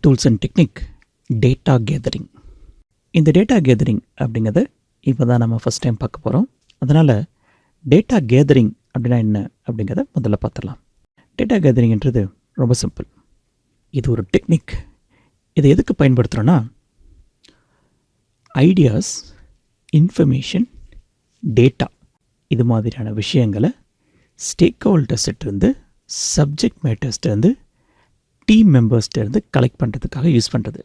Tools and technique data gathering. இந்த data gathering அப்படிங்கிறத இப்போ தான் நம்ம ஃபஸ்ட் டைம் பார்க்க போகிறோம். அதனால் டேட்டா கேதரிங் அப்படின்னா என்ன அப்படிங்கிறத முதல்ல பார்த்துடலாம். டேட்டா கேதரிங்ன்றது ரொம்ப சிம்பிள். இது ஒரு டெக்னிக். இதை எதுக்கு பயன்படுத்துகிறோன்னா, ஐடியாஸ், இன்ஃபர்மேஷன், டேட்டா இது மாதிரியான விஷயங்களை ஸ்டேக் ஹோல்டர்ஸ்கிட்டேருந்து, சப்ஜெக்ட் மேட்டர்ஸ்கிட்டேருந்து, டீம் மெம்பர்ஸ்கிட்டேருந்து கலெக்ட் பண்ணுறதுக்காக யூஸ் பண்ணுறது.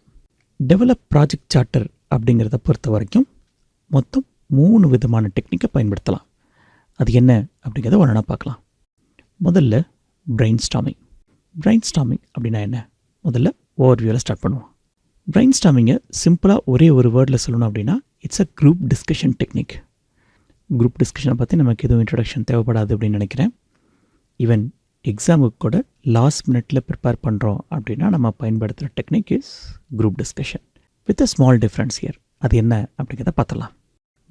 டெவலப் ப்ராஜெக்ட் சார்ட்டர் அப்படிங்கிறத பொறுத்த வரைக்கும் மொத்தம் 3 விதமான டெக்னிக்கை பயன்படுத்தலாம். அது என்ன அப்படிங்கிறத ஒன்றா பார்க்கலாம். முதல்ல பிரெயின்ஸ்டார்மிங். பிரெயின்ஸ்டார்மிங் அப்படின்னா என்ன? முதல்ல ஓவர்வியூவில் ஸ்டார்ட் பண்ணுவோம். பிரெயின்ஸ்டார்மிங்கை சிம்பிளாக ஒரே ஒரு வேர்டில் சொல்லணும் அப்படின்னா, it's a group discussion technique. Group டிஸ்கஷனை பற்றி நமக்கு எதுவும் இன்ட்ரடக்ஷன் தேவைப்படாது அப்படின்னு நினைக்கிறேன். ஈவன் எக்ஸாமுக்கு கூட லாஸ்ட் மினிட்டில் ப்ரிப்பேர் பண்ணுறோம் அப்படின்னா நம்ம பயன்படுத்துகிற technique is group discussion with a small difference here. அது என்ன அப்படிங்கிறத பார்த்துடலாம்.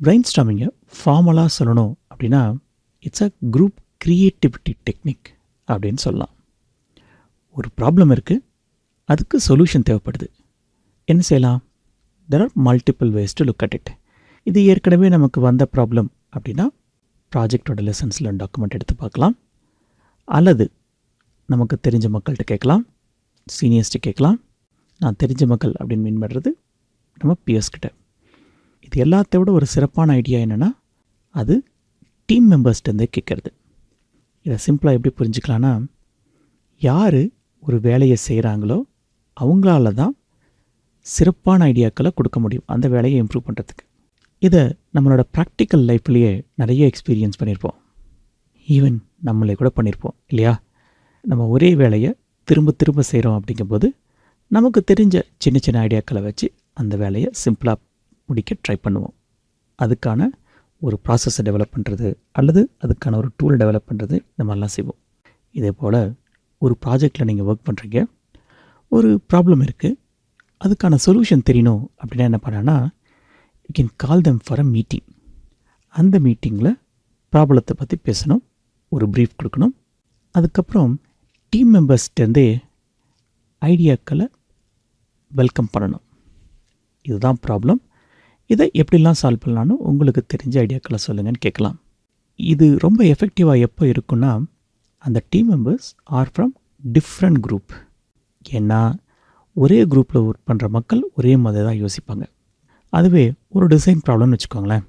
பிரெயின்ஸ்டார்மிங்கை ஃபார்மலாக சொல்லணும் அப்படின்னா, it's a group creativity technique அப்படின்னு சொல்லலாம். ஒரு ப்ராப்ளம் இருக்குது, அதுக்கு சொல்யூஷன் தேவைப்படுது. என்ன செய்யலாம்? There are multiple ways to look at it. இது ஏற்கனவே நமக்கு வந்த ப்ராப்ளம் அப்படின்னா ப்ராஜெக்டோட லெசன்ஸில் டாக்குமெண்ட் எடுத்து பார்க்கலாம், அல்லது நமக்கு தெரிஞ்ச மக்கள்கிட்ட கேட்கலாம், சீனியர்ஸ்ட்டு கேட்கலாம். நான் தெரிஞ்ச மக்கள் அப்படின்னு மீன் பண்ணுறது நம்ம பியர்ஸ்கிட்ட. இது எல்லாத்த விட ஒரு சிறப்பான ஐடியா என்னென்னா, அது டீம் மெம்பர்ஸ்கிட்டேருந்தே கேட்குறது. இதை சிம்பிளாக எப்படி புரிஞ்சுக்கலான்னா, யார் ஒரு வேலையை செய்கிறாங்களோ அவங்களால தான் சிறப்பான ஐடியாக்களை கொடுக்க முடியும் அந்த வேலையை இம்ப்ரூவ் பண்ணுறதுக்கு. இதை நம்மளோட ப்ராக்டிக்கல் லைஃப்லேயே நிறைய எக்ஸ்பீரியன்ஸ் பண்ணியிருப்போம். ஈவன் நம்மளே கூட பண்ணியிருப்போம் இல்லையா? நம்ம ஒரே வேலையை திரும்ப திரும்ப செய்கிறோம் அப்படிங்கும்போது நமக்கு தெரிஞ்ச சின்ன சின்ன ஐடியாக்களை வச்சு அந்த வேலையை சிம்பிளாக முடிக்க ட்ரை பண்ணுவோம். அதுக்கான ஒரு ப்ராசஸை டெவலப் பண்ணுறது அல்லது அதுக்கான ஒரு டூல் டெவலப் பண்ணுறது இந்த மாதிரிலாம் செய்வோம். இதே போல் ஒரு ப்ராஜெக்டில் நீங்கள் ஒர்க் பண்ணுறீங்க, ஒரு ப்ராப்ளம் இருக்குது, அதுக்கான சொல்யூஷன் தெரியணும் அப்படின்னா என்ன பண்ணான்னா, you can call them for a meeting. அந்த மீட்டிங்கில் ப்ராப்ளத்தை பற்றி பேசணும், ஒரு ப்ரீஃப் கொடுக்கணும். அதுக்கப்புறம் டீம் மெம்பர்ஸ்கிட்டேருந்தே ஐடியாக்களை வெல்கம் பண்ணணும். இதுதான் ப்ராப்ளம், இதை எப்படிலாம் சால்வ் பண்ணலான்னு உங்களுக்கு தெரிஞ்ச ஐடியாக்களை சொல்லுங்கன்னு கேட்கலாம். இது ரொம்ப எஃபெக்டிவாக எப்போ இருக்குன்னா, அந்த team members are from different group. ஏன்னா ஒரே குரூப்பில் ஒர்க் பண்ணுற மக்கள் ஒரே மாதிரி தான் யோசிப்பாங்க. அதுவே ஒரு டிசைன் ப்ராப்ளம்னு வச்சுக்கோங்களேன்,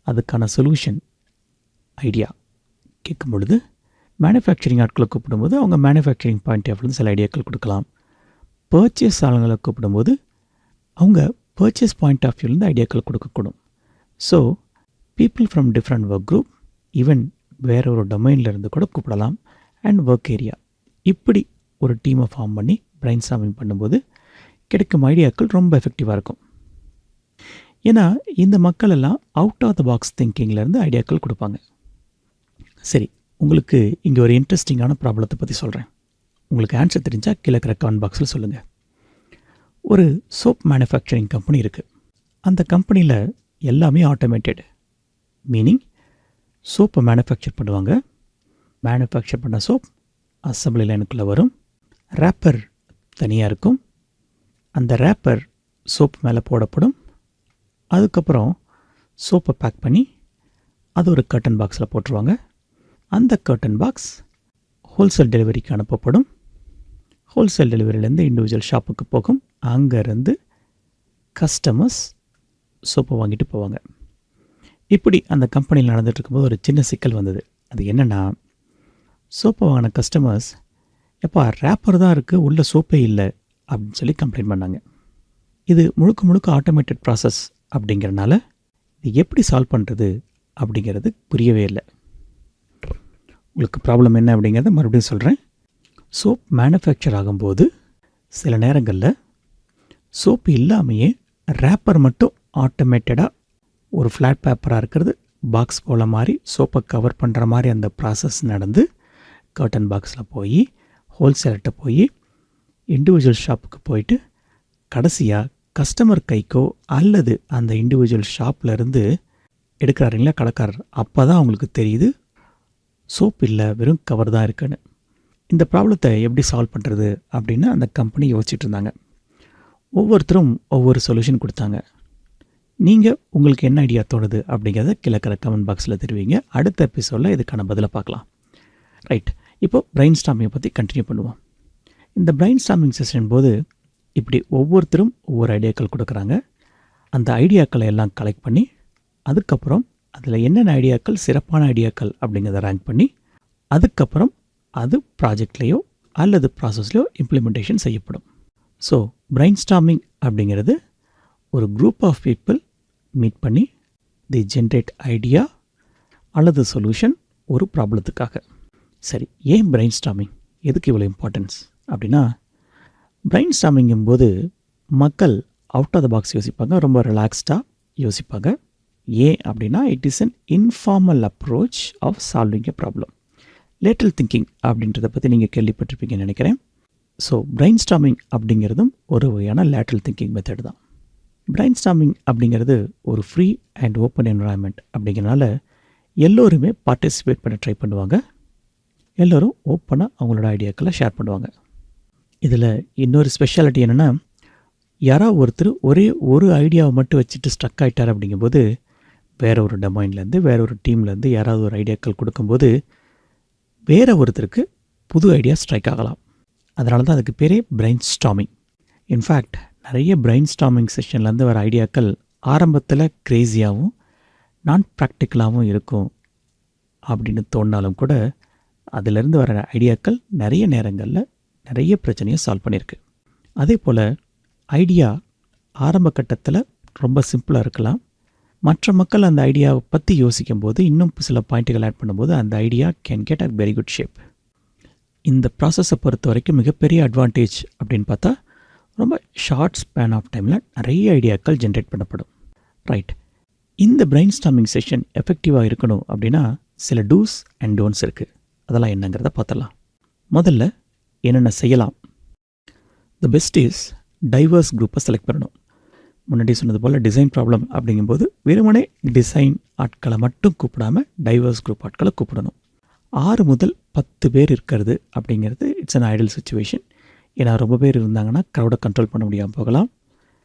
அதுக்கான சொல்யூஷன் ஐடியா கேட்கும் பொழுது மேனுஃபேக்சரிங் ஆட்களை கூப்பிடும்போது அவங்க மேனுஃபேக்சரிங் பாயிண்ட் ஆஃப் வியூ சில ஐடியாக்கள் கொடுக்கலாம். பர்ச்சேஸ் ஆளுங்களை கூப்பிடும்போது அவங்க பர்ச்சேஸ் பாயிண்ட் ஆஃப் வியூலேருந்து ஐடியாக்கள் கொடுக்கக்கூடும். So people from different work group, even வேற ஒரு டொமைன்லேருந்து கூட கூப்பிடலாம், அண்ட் ஒர்க் ஏரியா. இப்படி ஒரு டீமை ஃபார்ம் பண்ணி பிரெயின்ஸ்டார்மிங் பண்ணும்போது கிடைக்கும் ஐடியாக்கள் ரொம்ப எஃபெக்டிவாக இருக்கும். ஏன்னா இந்த மக்கள் எல்லாம் அவுட் ஆஃப் த பாக்ஸ் திங்கிங்லேருந்து ஐடியாக்கள் கொடுப்பாங்க. சரி, உங்களுக்கு இங்கே ஒரு இன்ட்ரெஸ்டிங்கான ப்ராப்ளத்தை பற்றி சொல்கிறேன். உங்களுக்கு ஆன்சர் தெரிஞ்சால் கீழே இருக்கிற கமெண்ட் பாக்ஸில் சொல்லுங்கள். ஒரு சோப் மேனுஃபேக்சரிங் கம்பெனி இருக்குது. அந்த கம்பெனியில் எல்லாமே ஆட்டோமேட்டட். மீனிங் சோப்பை மேனுஃபேக்சர் பண்ணுவாங்க. மேனுஃபேக்சர் பண்ண சோப் அசம்பிளி லைனுக்குள்ளே வரும். ரேப்பர் தனியாக இருக்கும். அந்த ரேப்பர் சோப் மேலே போடப்படும். அதுக்கப்புறம் சோப்பை பேக் பண்ணி அது ஒரு கர்டன் பாக்ஸில் போட்டுருவாங்க. அந்த கர்டன் பாக்ஸ் ஹோல்சேல் டெலிவரிக்கு அனுப்பப்படும். ஹோல்சேல் டெலிவரியிலேருந்து இண்டிவிஜுவல் ஷாப்புக்கு போகும். அங்கேருந்து கஸ்டமர்ஸ் சோப்பை வாங்கிட்டு போவாங்க. இப்படி அந்த கம்பெனியில் நடந்துகிட்டு இருக்கும்போது ஒரு சின்ன சிக்கல் வந்தது. அது என்னென்னா, சோப்பை வாங்கின கஸ்டமர்ஸ், எப்போ ரேப்பர் தான் இருக்குது, உள்ள சோப்பே இல்லை அப்படின்னு சொல்லி கம்ப்ளைண்ட் பண்ணாங்க. இது முழுக்க முழுக்க ஆட்டோமேட்டட் ப்ராசஸ் அப்படிங்கிறனால இது எப்படி சால்வ் பண்ணுறது அப்படிங்கிறது புரியவே இல்லை. உங்களுக்கு ப்ராப்ளம் என்ன அப்படிங்கிறத மறுபடியும் சொல்கிறேன். சோப் மேனுஃபேக்சர் ஆகும்போது சில நேரங்களில் சோப்பு இல்லாமையே ரேப்பர் மட்டும் ஆட்டோமேட்டடாக ஒரு ஃப்ளாட் பேப்பராக இருக்கிறது பாக்ஸ் போல் மாதிரி சோப்பை கவர் பண்ணுற மாதிரி அந்த ப்ராசஸ் நடந்து கர்டன் பாக்ஸில் போய் ஹோல்சேல்கிட்ட போய் இண்டிவிஜுவல் ஷாப்புக்கு போயிட்டு கடைசியாக கஸ்டமர் கைக்கோ அல்லது அந்த இண்டிவிஜுவல் ஷாப்லேருந்து எடுக்கிறாருங்களா கடைக்காரர், அப்போ தான் அவங்களுக்கு தெரியுது சோப் இல்லை, வெறும் கவர் தான் இருக்குன்னு. இந்த ப்ராப்ளத்தை எப்படி சால்வ் பண்ணுறது அப்படின்னு அந்த கம்பெனி யோசிச்சுட்டு இருந்தாங்க. ஒவ்வொருத்தரும் ஒவ்வொரு சொல்யூஷன் கொடுத்தாங்க. நீங்கள் உங்களுக்கு என்ன ஐடியா தோணுது அப்படிங்கிறத கீழே இருக்கிற கமெண்ட் பாக்ஸில் தெரிவிங்க. அடுத்த எபிசோடில் இதுக்கான பதிலை பார்க்கலாம். ரைட், இப்போது பிரெயின் ஸ்டார்மிங்கை பற்றி கண்டினியூ பண்ணுவோம். இந்த பிரெயின் ஸ்டார்மிங் செஷன் போது இப்படி ஒவ்வொருத்தரும் ஒவ்வொரு ஐடியாக்கள் கொடுக்குறாங்க. அந்த ஐடியாக்களை எல்லாம் கலெக்ட் பண்ணி அதுக்கப்புறம் அதில் என்னென்ன ஐடியாக்கள் சிறப்பான ஐடியாக்கள் அப்படிங்கிறத ரேங்க் பண்ணி அதுக்கப்புறம் அது ப்ராஜெக்ட்லேயோ அல்லது ப்ராசஸ்லையோ இம்ப்ளிமெண்டேஷன் செய்யப்படும். ஸோ பிரெயின் ஸ்டார்மிங் அப்படிங்கிறது ஒரு குரூப் ஆஃப் பீப்புள் மீட் பண்ணி தி ஜென்ரேட் ஐடியா அல்லது சொல்யூஷன் ஒரு ப்ராப்ளத்துக்காக. சரி, ஏன் பிரெயின் ஸ்டார்மிங், எதுக்கு இவ்வளோ இம்பார்ட்டன்ஸ் அப்படின்னா, பிரெயின் ஸ்டார்மிங்கும் போது மக்கள் அவுட் ஆஃப் த பாக்ஸ் யோசிப்பாங்க, ரொம்ப ரிலாக்ஸ்டாக யோசிப்பாங்க. ஏன் அப்படின்னா it is an informal approach of solving a problem. Lateral thinking அப்படின்றத பற்றி நீங்கள் கேள்விப்பட்டிருப்பீங்கன்னு நினைக்கிறேன். ஸோ பிரெயின் ஸ்டார்மிங் அப்படிங்கிறதும் ஒரு வகையான லேட்டரல் திங்கிங் மெத்தட் தான். பிரெயின் ஸ்டார்மிங் அப்படிங்கிறது ஒரு ஃப்ரீ அண்ட் ஓப்பன் என்வரான்மெண்ட் அப்படிங்கிறனால எல்லோருமே பார்ட்டிசிபேட் பண்ண ட்ரை பண்ணுவாங்க. எல்லோரும் ஓப்பனாக அவங்களோட ஐடியாக்களை ஷேர் பண்ணுவாங்க. இதில் இன்னொரு ஸ்பெஷாலிட்டி என்னென்னா, யாராவது ஒருத்தர் ஒரே ஒரு ஐடியாவை மட்டும் வச்சுட்டு ஸ்ட்ரக் ஆகிட்டார் அப்படிங்கும்போது வேற ஒரு டொமைன்லேருந்து வேற ஒரு டீம்லேருந்து யாராவது ஒரு ஐடியாக்கள் கொடுக்கும்போது வேற ஒருத்தருக்கு புது ஐடியா ஸ்ட்ரைக் ஆகலாம். அதனால தான் அதுக்கு பேரே பிரெயின் ஸ்டார்மிங். இன்ஃபேக்ட் நிறைய பிரெயின் ஸ்டார்மிங் செஷன்லேருந்து வர ஐடியாக்கள் ஆரம்பத்தில் க்ரேஸியாகவும் நான் ப்ராக்டிக்கலாகவும் இருக்கும் அப்படின்னு தோணினாலும் கூட அதிலிருந்து வர ஐடியாக்கள் நிறைய நேரங்களில் நிறைய பிரச்சனையை சால்வ் பண்ணியிருக்கு. அதே போல் ஐடியா ஆரம்ப கட்டத்தில் ரொம்ப சிம்பிளாக இருக்கலாம். மற்ற மக்கள் அந்த ஐடியாவை பற்றி யோசிக்கும் போது இன்னும் சில பாயிண்ட்டுகள் ஆட் பண்ணும்போது அந்த idea can get a very good shape. இந்த ப்ராசஸை பொறுத்த வரைக்கும் மிகப்பெரிய அட்வான்டேஜ் அப்படின்னு பார்த்தா ரொம்ப ஷார்ட் ஸ்பேன் ஆஃப் டைமில் நிறைய ஐடியாக்கள் ஜென்ரேட் பண்ணப்படும். ரைட், இந்த பிரெயின் ஸ்டார்மிங் செஷன் எஃபெக்டிவாக இருக்கணும் அப்படின்னா சில டூஸ் அண்ட் டோன்ட்ஸ் இருக்குது. அதெல்லாம் என்னங்கிறத பார்த்துடலாம். முதல்ல என்னென்ன செய்யலாம். த பெஸ்ட் இஸ் டைவர்ஸ் குரூப்பை செலக்ட் பண்ணணும். முன்னாடி சொன்னது போல் டிசைன் ப்ராப்ளம் அப்படிங்கும்போது வெறுமனே டிசைன் ஆட்களை மட்டும் கூப்பிடாமல் டைவர்ஸ் குரூப் ஆட்களை கூப்பிடணும். 6 முதல் 10 பேர் இருக்கிறது அப்படிங்கிறது இட்ஸ் அன் ஐடியல் சுச்சுவேஷன். ஏன்னா ரொம்ப பேர் இருந்தாங்கன்னா க்ரௌடை கண்ட்ரோல் பண்ண முடியாமல் போகலாம்.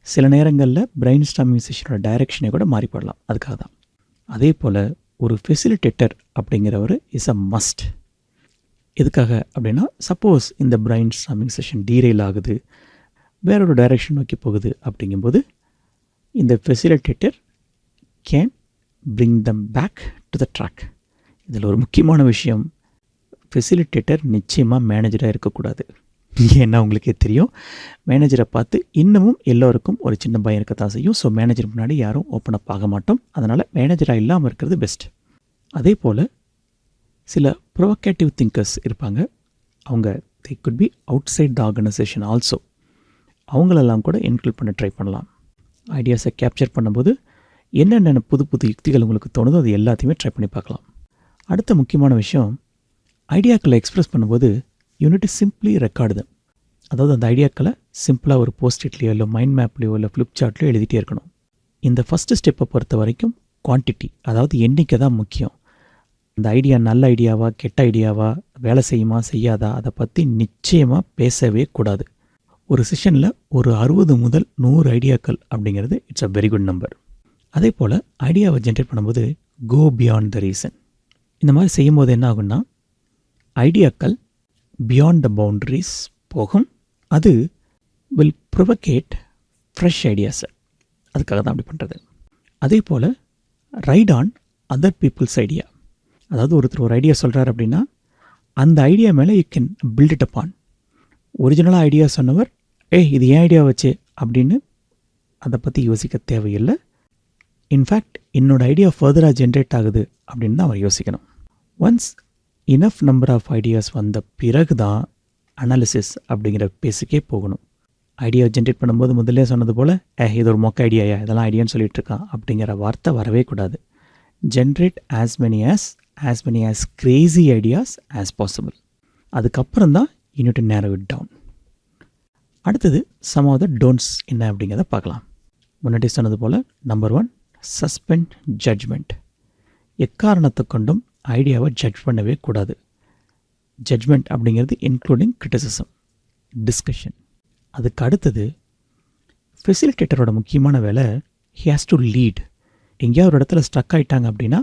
சில நேரங்களில் பிரெயின் ஸ்டார்மிங் செஷனோட டைரெக்ஷனே கூட மாறிப்படலாம். அதுக்காக தான். அதே போல் ஒரு ஃபெசிலிட்டேட்டர் அப்படிங்கிறவர் இஸ் அ மஸ்ட். எதுக்காக அப்படின்னா சப்போஸ் இந்த பிரெயின் ஸ்டார்மிங் செஷன் டீரெயில் ஆகுது, வேற ஒரு டைரெக்ஷன் நோக்கி போகுது அப்படிங்கும்போது இந்த facilitator can bring them back to the track. இதில் ஒரு முக்கியமான விஷயம், ஃபெசிலிட்டேட்டர் நிச்சயமாக மேனேஜராக இருக்கக்கூடாது. ஏன்னா உங்களுக்கே தெரியும், மேனேஜரை பார்த்து இன்னமும் எல்லோருக்கும் ஒரு சின்ன பயம் இருக்கத்தான் செய்யும். ஸோ மேனேஜர் முன்னாடி யாரும் ஓப்பன் அப் ஆக மாட்டோம். அதனால் மேனேஜராக இல்லாமல் இருக்கிறது பெஸ்ட். அதே போல் சில ப்ரோவோகேட்டிவ் திங்கர்ஸ் இருப்பாங்க. அவங்க they could be outside the organisation also. அவங்களெல்லாம் கூட இன்க்ளூட் பண்ண ட்ரை பண்ணலாம். ஐடியாஸை கேப்சர் பண்ணும்போது என்னென்ன புது புது யுக்திகள் உங்களுக்கு தோணுதோ அது எல்லாத்தையுமே ட்ரை பண்ணி பார்க்கலாம். அடுத்த முக்கியமான விஷயம், ஐடியாக்களை எக்ஸ்ப்ரெஸ் பண்ணும்போது யூனிட் சிம்பிளி ரெக்கார்டு தான். அதாவது அந்த ஐடியாக்களை சிம்பிளாக ஒரு போஸ்ட்இட்லையோ இல்லை மைண்ட் மேப்லையோ இல்லை ஃப்ளிப் சார்ட்லையோ எழுதிட்டே இருக்கணும். இந்த ஃபஸ்ட்டு ஸ்டெப்பை பொறுத்த வரைக்கும் குவான்டிட்டி, அதாவது எண்ணிக்கை தான் முக்கியம். அந்த ஐடியா நல்ல ஐடியாவா கெட்ட ஐடியாவா, வேலை செய்யுமா செய்யாதா, அதை பற்றி நிச்சயமாக பேசவே கூடாது. ஒரு செஷனில் ஒரு 60 முதல் 100 ஐடியாக்கள் அப்படிங்கிறது it's a very good number. அதே போல் ஐடியாவை ஜென்ரேட் பண்ணும்போது கோ பியாண்ட் த ரீசன். இந்த மாதிரி செய்யும்போது என்ன ஆகுன்னா ஐடியாக்கள் பியாண்ட் த பவுண்டரிஸ் போகும். அது வில் ப்ரொவகேட் ஃப்ரெஷ் ஐடியாஸை. அதுக்காக தான் அப்படி பண்ணுறது. அதே போல் write on other people's idea. அதாவது ஒருத்தர் ஒரு ஐடியா சொல்கிறார் அப்படின்னா அந்த ஐடியா மேலே you can build it upon. ஒரிஜினலாக ஐடியா சொன்னவர் இது ஏன் ஐடியா வச்சு அப்படின்னு அதை பற்றி யோசிக்க தேவையில்லை. இன்ஃபேக்ட் என்னோடய ஐடியா ஃபர்தராக ஜென்ரேட் ஆகுது அப்படின்னு தான் அவர் யோசிக்கணும். Once enough number of ideas வந்த பிறகு தான் அனாலிசிஸ் அப்படிங்கிற பேஸுக்கே போகணும். ஐடியா ஜென்ரேட் பண்ணும்போது முதல்ல சொன்னது போல் இது ஒரு மொக்க ஐடியாயா, இதெல்லாம் ஐடியான்னு சொல்லிட்டு இருக்கான் அப்படிங்கிற வார்த்தை வரவே கூடாது. Generate as many as crazy ideas as possible. அதுக்கப்புறம் தான் you need to narrow it down. அடுத்தது some of the don'ts என்ன அப்படிங்கிறத பார்க்கலாம். முன்னாடி சொன்னது போல் நம்பர் 1 சஸ்பெண்ட் ஜட்ஜ்மெண்ட். எக்காரணத்தை கொண்டும் ஐடியாவை ஜட்ஜ் பண்ணவே கூடாது. ஜட்ஜ்மெண்ட் அப்படிங்கிறது இன்க்ளூடிங் கிரிட்டிசிசம், டிஸ்கஷன். அதுக்கு அடுத்தது ஃபெசிலிட்டேட்டரோட முக்கியமான வேலை ஹி ஹேஸ் டு லீட். எங்கேயாவது ஒரு இடத்துல ஸ்ட்ரக் ஆகிட்டாங்க அப்படின்னா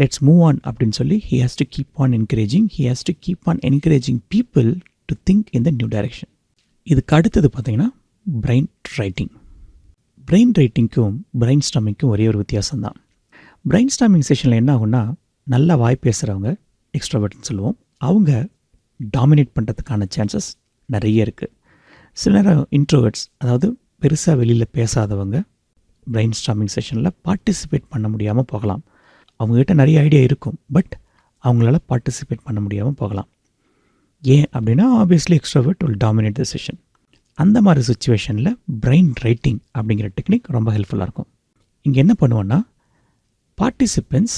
லெட்ஸ் மூவ் ஆன் அப்படின்னு சொல்லி he has to keep on encouraging. He has to keep on encouraging people to think in the new direction. இதுக்கு அடுத்தது பார்த்தீங்கன்னா பிரெயின் ரைட்டிங். பிரெயின் ரைட்டிங்க்கும் பிரெயின் ஸ்டாமிங்க்கும் ஒரே ஒரு வித்தியாசம்தான். பிரெயின் ஸ்டாமிங் செஷனில் என்ன ஆகும்னா, நல்லா வாய் பேசுகிறவங்க எக்ஸ்ட்ரோவர்ட்னு சொல்லுவோம், அவங்க டாமினேட் பண்ணுறதுக்கான சான்சஸ் நிறைய இருக்குது. சில நேரம் இன்ட்ரோவர்ட்ஸ், அதாவது பெருசாக வெளியில் பேசாதவங்க பிரெயின் ஸ்டாமிங் செஷனில் பார்ட்டிசிபேட் பண்ண முடியாமல் போகலாம். அவங்ககிட்ட நிறைய ஐடியா இருக்கும், பட் அவங்களால பார்ட்டிசிபேட் பண்ண முடியாமல் போகலாம். ஏன் அப்படின்னா obviously extrovert will dominate the session. அந்த மாதிரி சுச்சுவேஷனில் பிரெயின் ரைட்டிங் அப்படிங்கிற டெக்னிக் ரொம்ப ஹெல்ப்ஃபுல்லாக இருக்கும். இங்கே என்ன பண்ணுவோன்னா, participants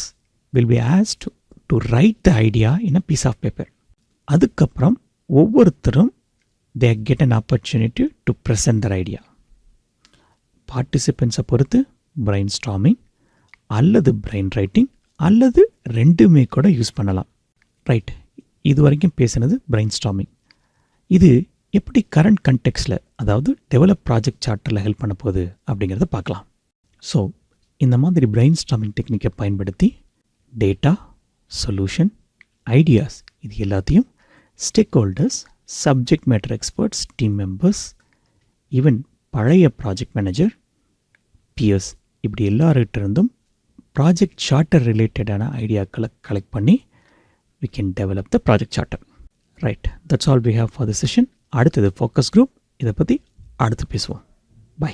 will be asked to write the idea in a piece of paper. அதுக்கப்புறம் ஒவ்வொருத்தரும் they get an opportunity to present their idea. பார்ட்டிசிபென்ட்ஸை பொறுத்து பிரெயின் ஸ்டாமிங் அல்லது பிரெயின் ரைட்டிங் அல்லது ரெண்டுமே கூட யூஸ் பண்ணலாம். ரைட், இது வரைக்கும் பேசுனது பிரெயின் ஸ்டாமிங். இது எப்படி கரண்ட் கண்டெக்ஸ்டில், அதாவது டெவலப் ப்ராஜெக்ட் சார்ட்டரில் ஹெல்ப் பண்ண போகுது அப்படிங்கிறத பார்க்கலாம். ஸோ இந்த மாதிரி பிரெயின் ஸ்டாமிங் டெக்னிக்கை பயன்படுத்தி டேட்டா, சொல்யூஷன், ஐடியாஸ் இது எல்லாத்தையும் stack holders, subject matter experts, team members, even பழைய ப்ராஜெக்ட் மேனேஜர், பியர்ஸ், இப்படி எல்லார்கிட்ட இருந்தும் ப்ராஜெக்ட் சார்ட்டர் ரிலேட்டடான ஐடியாக்களை கலெக்ட் பண்ணி we can develop the project charter. Right, that's all we have for this session. அடுத்தது focus group. இதை பற்றி அடுத்து பேசுவோம். பை.